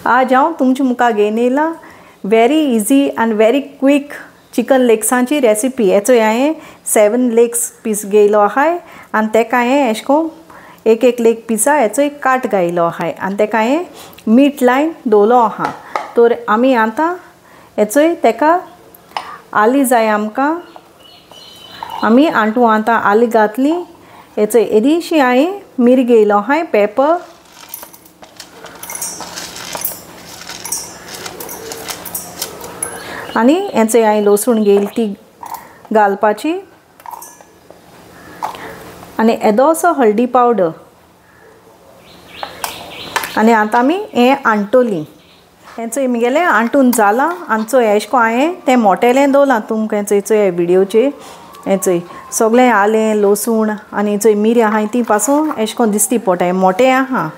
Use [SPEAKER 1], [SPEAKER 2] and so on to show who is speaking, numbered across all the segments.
[SPEAKER 1] आज हांव तुमचे मुखार घेवन येयलां very easy and very quick chicken लेग्सांची रेसिपी। हेचो हांवें 7 लेग्स पीस घेयलो आहाय आनी तेका हांवें अशें करून एक लेग पिसा हेचो एक काट घायलो आहाय आनी तेका हांवें मीठ लायन दवरलो आहा। तर आमी आतां हेचोय तेका आली जाय आमकां, आमी आंटू आतां आली घातली। हेचो एदीशी हांवें मिरी घेयलो आहाय, पेपर आनी हेचो हांवें लसूण घेयली ती घालपाची आनी येदोसो हळदी पावडर आनी आतां आमी हें आंटोली। हेचो म्हगेलें आंटून जालां आनी चोय अशें करून हांवें तें मोटेलें दवरलां तुमकां चोय व्हिडिओचेर। हेचोय सगळें आलें लसूण आनी चोय मिरी आहाय ती पासून अशें करून दिसती पडटाय, मोटें आहा।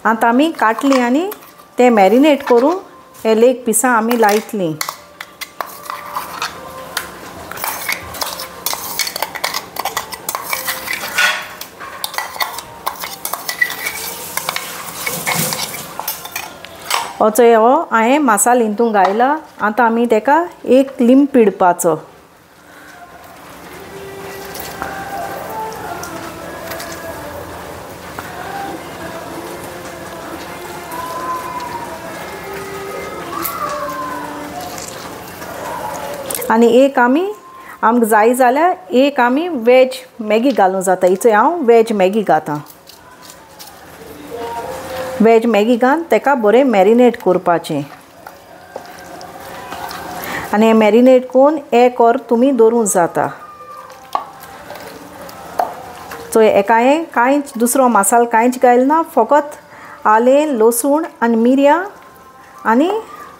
[SPEAKER 1] आतां आमी काटली आनी तें मॅरिनेट करून हे लेग पिसां आमी लायतलीं। होचो हो हांवें मसालो हितून घायला। आतां आमी तेका एक लिंब पिळपाचो। आनी एक आमकां जाय जाल्यार एक आमी वेज मॅगी घालूं जाता। हिचो हांव वेज मॅगी घातां। वेज मॅगी घालून तेका बरें मॅरिनेट करपाचें आनी हें मॅरिनेट करून एक वर तुमी दवरूं जाता। सो हेका हांवें कांयच दुसरो मसालो कांयच घायलो ना, फकत आलें लसूण आनी मिरयां आनी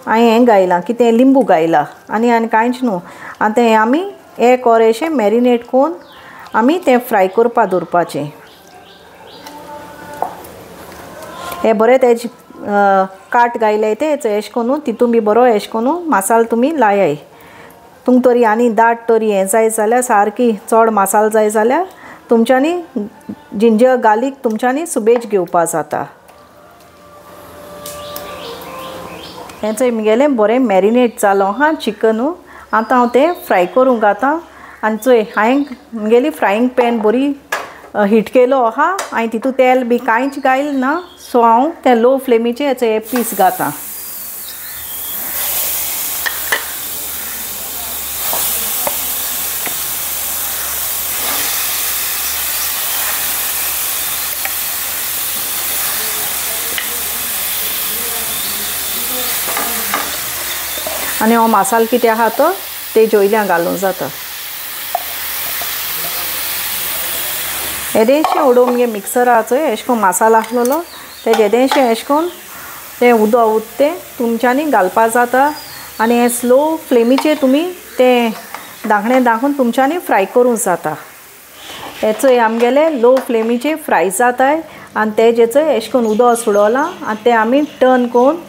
[SPEAKER 1] हांवें हें घायलां कितें लिंबू घायलां आनी कांयच न्हू। आनी तें आमी एक वर अशें मॅरिनेट करून आमी तें फ्राय करपा दवरपाचें। हे बरें तेज काट घायले ते अशें करून तितून बी बरो अशें करून मसालो तुमी लायाय। तुमकां तरी आनी दाट तरी हें जाय जाल्यार सारकी चड मसालो जाय जाल्यार तुमच्यांनी जिंजर गार्लीक तुमच्यांनी सुबेज घेवपा जाता। हेचो म्हगेलें बरें मॅरिनेट जालो आहा चिकनू। आतां हांव तें फ्राय करूंक घातां आनी चोय हांवें म्हगेली फ्रायींग पॅन बरी हीट केलो आहा। हांवें तितून तेल बी कांयच घायलें ना, सो हांव तें लो फ्लेमीचेर हेचो हे पीस घातां। आनी हो मसालो कितें आहा तो तेजे वयल्यान घालूं जाता। येदेशें उडोवन मगे मिक्सर आहा चोय अशें करून मसालो आहलोलो तेजे येदेशें अशें करून तें उदक उरता तें तुमच्यांनी घालपा जाता आनी हें स्लो फ्लेमीचेर तुमी तें धांकणें दाखोवन तुमच्यांनी फ्राय करूं जाता। हेचोय आमगेलें लो फ्लेमीचेर फ्राय जाताय आनी तेजेचोय अशें करून उदक सुडोलां आनी तें आमी टर्न करून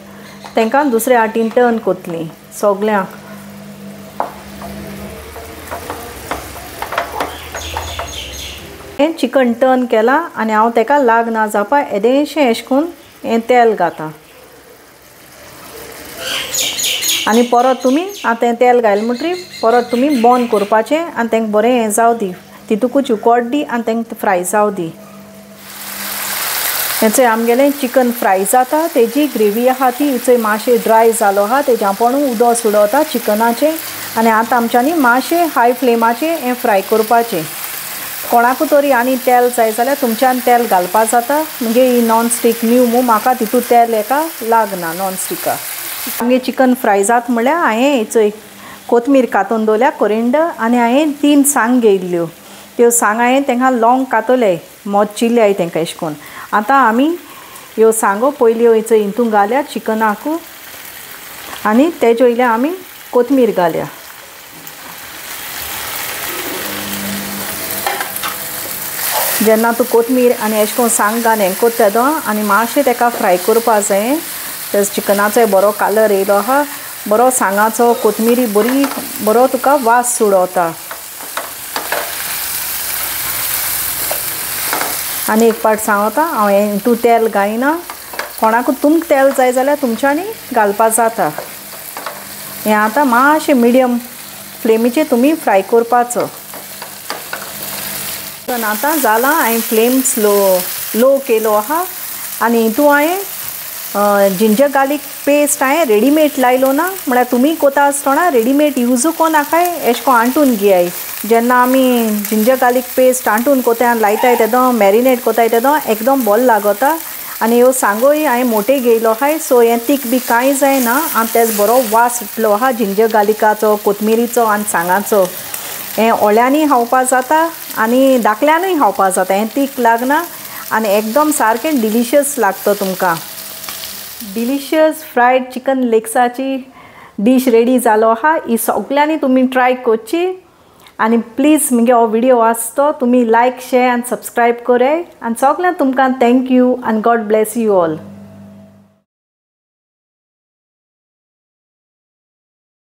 [SPEAKER 1] तेंकां दुसऱ्या वाटेन टर्न कोतलीं सगल्यांक। हें चिकन टर्न केलां आनी हांव तेका लाग ना जावपा येदेशें अशें करून हें तेल घातां आनी परत तुमी आतां तें तेल घायलें म्हणटरी परत तुमी बंद करपाचें आनी तेंकां बरें हें जावं दी, तितूकूच उकोड दी आनी तेंकां फ्राय जावं दी। हेचोय आमगेलें चिकन फ्राय जाता, तेजी ग्रेवी आहा ती हिचोय मातशें ड्राय जालो आहा, तेज्या पणू उदक सुडोता चिकनाचें आनी आतां आमच्यांनी मातशें हाय फ्लेमाचेर हें फ्राय करपाचें। कोणाकू तरी आनी तेल जाय जाल्यार तुमच्यान तेल घालपा जाता, म्हणजे ही नॉन स्टीक न्यू मू म्हाका तितू तेल हेका लागना नॉन स्टिका। आमगे चिकन फ्राय जाता म्हळ्यार हांवें हिचोय कोथमीर कातून दवरल्या कोरिएंडर आनी हांवें 3 सांग घेयल्ल्यो, त्यो सांग हांवें तेंकां लॉंग कातोले मोद चिल्ल्याय तेंकां अशें करून। आतां आमी ह्यो सांगो पयल्यो हिचो हितून घाल्या चिकनाकू आनी तेजे वयल्यान आमी कोथमीर घाल्या। जेन्ना तूं कोथमीर आनी अशें करून सांग घालन हें कोत्ता तेदो आनी मातशें तेका फ्राय करपा जाय। ते चिकनाचो बरो कलर येयलो आहा, बरो सांगाचो कोथमिरी बरो तुका वास सुडोता। आनी एक पाट सांगता हांव हितू तेल घायना, कोणाक तुमकां तेल जाय जाल्यार तुमच्यांनी घालपा जाता. हें आतां मातशें मिडियम फ्लेमीचेर तुमी फ्राय करपाचो. आतां जाला हांवें फ्लेम लो केलो आहा आनी हितू हांवें जिंजर गार्लीक पेस्ट हांवें रेडीमेड लायलो ना. म्हळ्यार तुमी कोता आसतना रेडीमेड यूजू कोनाकाय एशें को हांटून घेयाय. जेन्ना आमी जिंजर गार्लीक पेस्ट हांटून कोता लायताय तेदो मॅरिनेट कोताय तेदो एकदम बरो लागता. आनी ह्यो सांगोय हांवें मोटे घेयलो आहाय सो हें तीख बी कांय जायना आनी तेजो बरो वास सुटलो आहा जिंजर गार्लिकाचो, कोथमिरीचो आनी सांगाचो. हें ओळ्यांनी खावपा जाता आनी धाकल्यांनूय खावपा जाता. हें तीख लागना आनी एकदम सारकें डिलिशियस लागता तुमकां. डिलिशियस फ्रायड चिकन लेग्साची डीश रेडी जालो आहा. ही सगल्यांनी तुमी ट्राय करची आनी प्लीज मुगे हो व्हिडिओ आसतो तुमी लायक शेअर आनी सबस्क्रायब कराय आनी सगल्यांक तुमकां थँक्यू आनी गॉड ब्लेस यू ऑल.